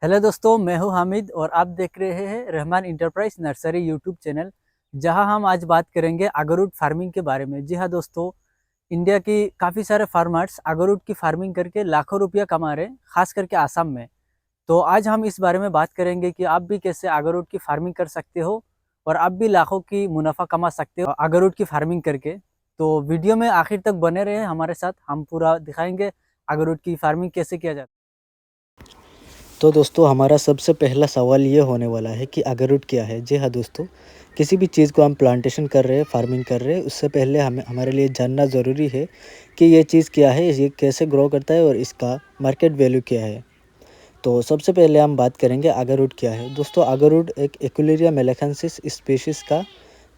Hello दोस्तों, मैं हूं हामिद और आप देख रहे हैं Rahman enterprise nursery YouTube channel. जहां हम आज बात करेंगे आगरूड फार्मिंग के बारे में। जी हां दोस्तों, इंडिया की काफ़ी सारे फार्मर्स आगरूड की फार्मिंग करके लाखों रुपया कमा रहे हैं, खास करके आसाम में। तो आज हम इस बारे में बात करेंगे कि आप भी कैसे आगरूड की फार्मिंग कर सकते हो और आप भी लाखों की मुनाफा कमा सकते हो आगरूड की फार्मिंग करके। तो वीडियो में आखिर तक बने रहे हमारे साथ, हम पूरा दिखाएंगे आगरूड की फार्मिंग कैसे किया जाता है। तो दोस्तों हमारा सबसे पहला सवाल ये होने वाला है कि अगरूड क्या है। जी हाँ दोस्तों, किसी भी चीज़ को हम प्लांटेशन कर रहे हैं, फार्मिंग कर रहे हैं, उससे पहले हमें हमारे लिए जानना ज़रूरी है कि ये चीज़ क्या है, ये कैसे ग्रो करता है और इसका मार्केट वैल्यू क्या है। तो सबसे पहले हम बात करेंगे अगरूड क्या है। दोस्तों अगरूड एक एकुलेरिया मेलेफेंसिस स्पीशीज़ का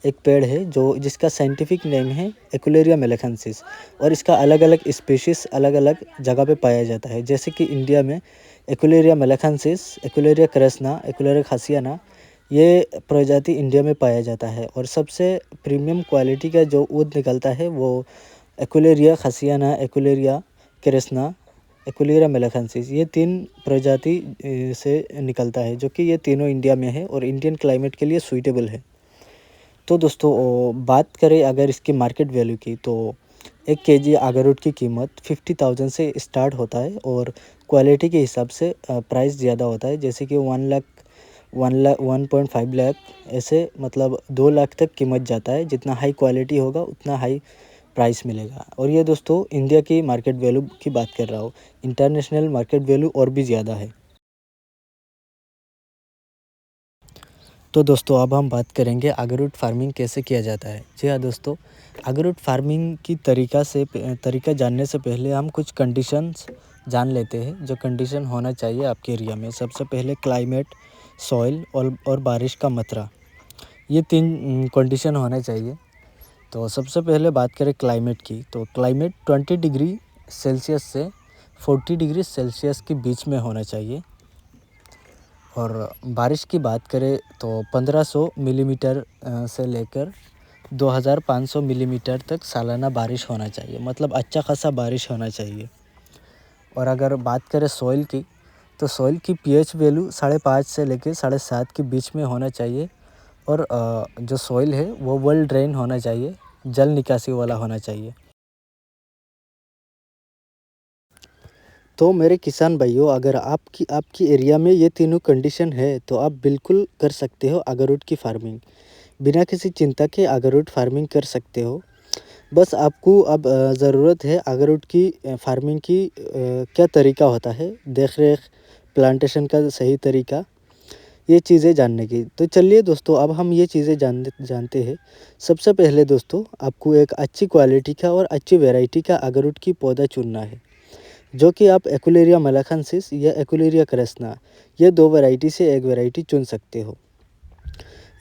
एक पेड़ है जो जिसका साइंटिफिक नेम है एकुलेरिया मेलेफेंसिस, और इसका अलग अलग स्पीशीज़ अलग अलग जगह पे पाया जाता है। जैसे कि इंडिया में एकुलेरिया मेलेफेंसिस, एकुलेरिया क्रेसना, एकुलेरिया खासियाना, ये प्रजाति इंडिया में पाया जाता है। और सबसे प्रीमियम क्वालिटी का जो ऊद निकलता है वो एकुलेरिया खासियाना, एकुलेरिया क्रेसना, एकुलेरिया मेलेफेंसिस, ये तीन प्रजाति से निकलता है, जो कि ये तीनों इंडिया में है और इंडियन क्लाइमेट के लिए सूटेबल है। तो दोस्तों बात करें अगर इसकी मार्केट वैल्यू की, तो 1 केजी अगरूड की कीमत 50,000 से स्टार्ट होता है और क्वालिटी के हिसाब से प्राइस ज़्यादा होता है। जैसे कि 1 लाख 1.5 लाख ऐसे, मतलब 2 लाख तक कीमत जाता है। जितना हाई क्वालिटी होगा उतना हाई प्राइस मिलेगा। और ये दोस्तों इंडिया की मार्केट वैल्यू की बात कर रहा हूँ, इंटरनेशनल मार्केट वैल्यू और भी ज़्यादा है। तो दोस्तों अब हम बात करेंगे अगरूड फार्मिंग कैसे किया जाता है। जी हाँ दोस्तों, अगरूड फार्मिंग की तरीका जानने से पहले हम कुछ कंडीशंस जान लेते हैं, जो कंडीशन होना चाहिए आपके एरिया में। सबसे पहले क्लाइमेट, सॉइल और बारिश का मात्रा, ये तीन कंडीशन होना चाहिए। तो सबसे पहले बात करें क्लाइमेट की, तो क्लाइमेट 20 डिग्री सेल्सियस से 40 डिग्री सेल्सियस के बीच में होना चाहिए। और बारिश की बात करें तो 1500 मिलीमीटर से लेकर 2500 मिलीमीटर तक सालाना बारिश होना चाहिए, मतलब अच्छा खासा बारिश होना चाहिए। और अगर बात करें सॉइल की, तो सॉइल की पीएच वैल्यू 5.5 से लेकर 7.5 के बीच में होना चाहिए। और जो सॉइल है वो वेल ड्रेन होना चाहिए, जल निकासी वाला होना चाहिए। तो मेरे किसान भाइयों, अगर आपकी एरिया में ये तीनों कंडीशन है तो आप बिल्कुल कर सकते हो अगरूड की फार्मिंग। बिना किसी चिंता के अगरूड फार्मिंग कर सकते हो। बस आपको अब ज़रूरत है अगरूड की फार्मिंग की क्या तरीका होता है, देख रेख, प्लांटेशन का सही तरीका, ये चीज़ें जानने की। तो चलिए दोस्तों, अब हम ये चीज़ें जानते हैं। सबसे पहले दोस्तों, आपको एक अच्छी क्वालिटी का और अच्छी वैरायटी का अगरूड की पौधा चुनना है, जो कि आप एकुलेरिया मेलेफेंसिस या एकुलेरिया क्रेसना, ये दो वैरायटी से एक वैरायटी चुन सकते हो।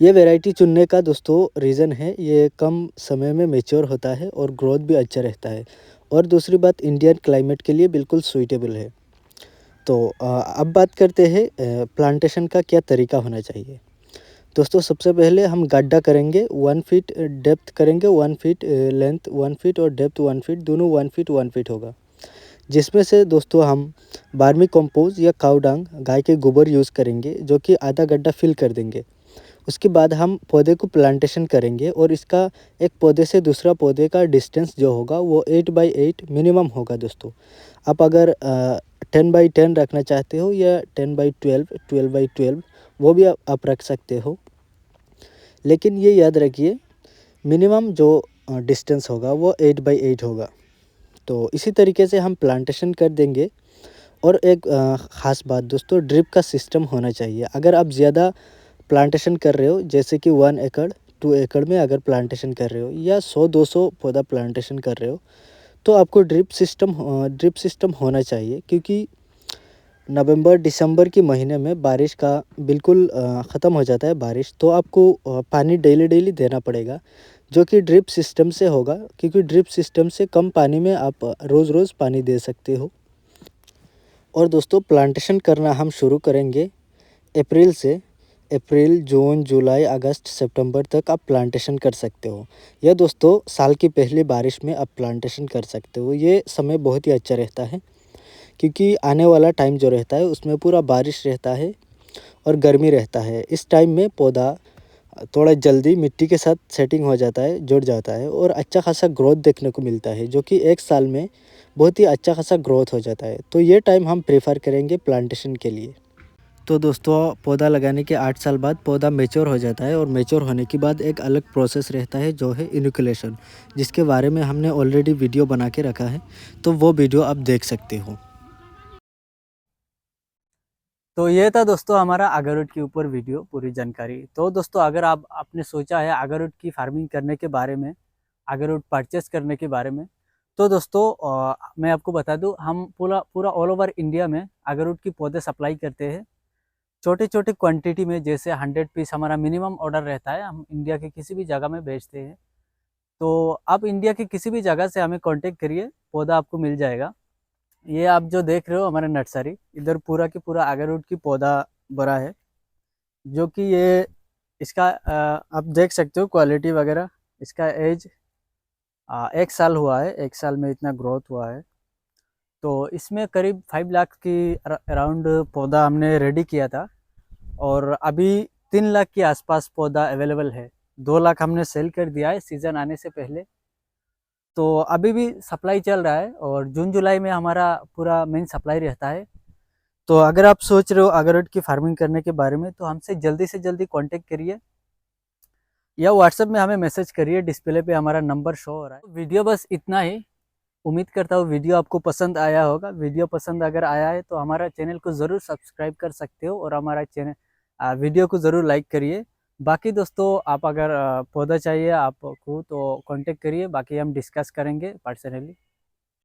ये वैरायटी चुनने का दोस्तों रीज़न है, ये कम समय में मैच्योर होता है और ग्रोथ भी अच्छा रहता है। और दूसरी बात, इंडियन क्लाइमेट के लिए बिल्कुल सूटेबल है। तो अब बात करते हैं प्लांटेशन का क्या तरीका होना चाहिए। दोस्तों सबसे पहले हम गड्ढा करेंगे, 1 फीट डेप्थ करेंगे, 1 फीट लेंथ, 1 फीट और डेप्थ 1 फीट, दोनों 1 फीट 1 फीट होगा। जिसमें से दोस्तों हम वर्मी कंपोस्ट या काऊ डंग, गाय के गोबर यूज़ करेंगे, जो कि आधा गड्ढा फिल कर देंगे। उसके बाद हम पौधे को प्लांटेशन करेंगे और इसका एक पौधे से दूसरा पौधे का डिस्टेंस जो होगा वो 8 बाई 8 मिनिमम होगा दोस्तों। आप अगर 10 बाई 10 रखना चाहते हो या 10 बाई 12, 12 बाई 12, वो भी आप रख सकते हो। लेकिन ये याद रखिए, मिनिमम जो डिस्टेंस होगा वो 8 बाई 8 होगा। तो इसी तरीके से हम प्लांटेशन कर देंगे। और एक ख़ास बात दोस्तों, ड्रिप का सिस्टम होना चाहिए। अगर आप ज़्यादा प्लांटेशन कर रहे हो, जैसे कि 1 एकड़ 2 एकड़ में अगर प्लांटेशन कर रहे हो या 100-200 पौधा प्लांटेशन कर रहे हो, तो आपको ड्रिप सिस्टम होना चाहिए। क्योंकि नवंबर दिसंबर के महीने में बारिश का बिल्कुल ख़त्म हो जाता है बारिश, तो आपको पानी डेली डेली देना पड़ेगा, जो कि ड्रिप सिस्टम से होगा। क्योंकि ड्रिप सिस्टम से कम पानी में आप रोज़ रोज़ पानी दे सकते हो। और दोस्तों प्लांटेशन करना हम शुरू करेंगे अप्रैल से। अप्रैल, जून, जुलाई, अगस्त, सितंबर तक आप प्लांटेशन कर सकते हो। यह दोस्तों साल की पहली बारिश में आप प्लांटेशन कर सकते हो। ये समय बहुत ही अच्छा रहता है। क्योंकि आने वाला टाइम जो रहता है उसमें पूरा बारिश रहता है और गर्मी रहता है। इस टाइम में पौधा थोड़ा जल्दी मिट्टी के साथ सेटिंग हो जाता है, जुड़ जाता है और अच्छा खासा ग्रोथ देखने को मिलता है, जो कि 1 साल में बहुत ही अच्छा खासा ग्रोथ हो जाता है। तो ये टाइम हम प्रेफर करेंगे प्लांटेशन के लिए। तो दोस्तों पौधा लगाने के 8 साल बाद पौधा मैच्योर हो जाता है और मैच्योर होने के बाद एक अलग प्रोसेस रहता है जो है इनोकुलेशन, जिसके बारे में हमने ऑलरेडी वीडियो बना के रखा है, तो वो वीडियो आप देख सकते हो। तो ये था दोस्तों हमारा अगरवुड के ऊपर वीडियो, पूरी जानकारी। तो दोस्तों अगर आपने सोचा है अगरवुड की फार्मिंग करने के बारे में, अगरवुड परचेस करने के बारे में, तो दोस्तों मैं आपको बता दूं, हम पूरा पूरा ऑल ओवर इंडिया में अगरवुड की पौधे सप्लाई करते हैं, छोटे छोटे क्वांटिटी में। जैसे 100 पीस हमारा मिनिमम ऑर्डर रहता है, हम इंडिया के किसी भी जगह में भेजते हैं। तो आप इंडिया के किसी भी जगह से हमें कांटेक्ट करिए, पौधा आपको मिल जाएगा। ये आप जो देख रहे हो हमारा नर्सरी, इधर पूरा की पूरा अगरवुड की पौधा भरा है, जो कि ये इसका आप देख सकते हो क्वालिटी वगैरह। इसका एज 1 साल हुआ है, 1 साल में इतना ग्रोथ हुआ है। तो इसमें करीब 5 लाख की अराउंड पौधा हमने रेडी किया था, और अभी 3 लाख के आसपास पौधा अवेलेबल है। 2 लाख हमने सेल कर दिया है सीज़न आने से पहले। तो अभी भी सप्लाई चल रहा है, और जून जुलाई में हमारा पूरा मेन सप्लाई रहता है। तो अगर आप सोच रहे हो अगरवुड की फार्मिंग करने के बारे में, तो हमसे जल्दी से जल्दी कांटेक्ट करिए, या व्हाट्सएप में हमें मैसेज करिए। डिस्प्ले पे हमारा नंबर शो हो रहा है। वीडियो बस इतना ही। उम्मीद करता हूँ वीडियो आपको पसंद आया होगा। वीडियो पसंद अगर आया है तो हमारा चैनल को ज़रूर सब्सक्राइब कर सकते हो, और हमारा चैनल वीडियो को ज़रूर लाइक करिए। बाकी दोस्तों आप अगर पौधा चाहिए आपको तो कांटेक्ट करिए, बाकी हम डिस्कस करेंगे पर्सनली।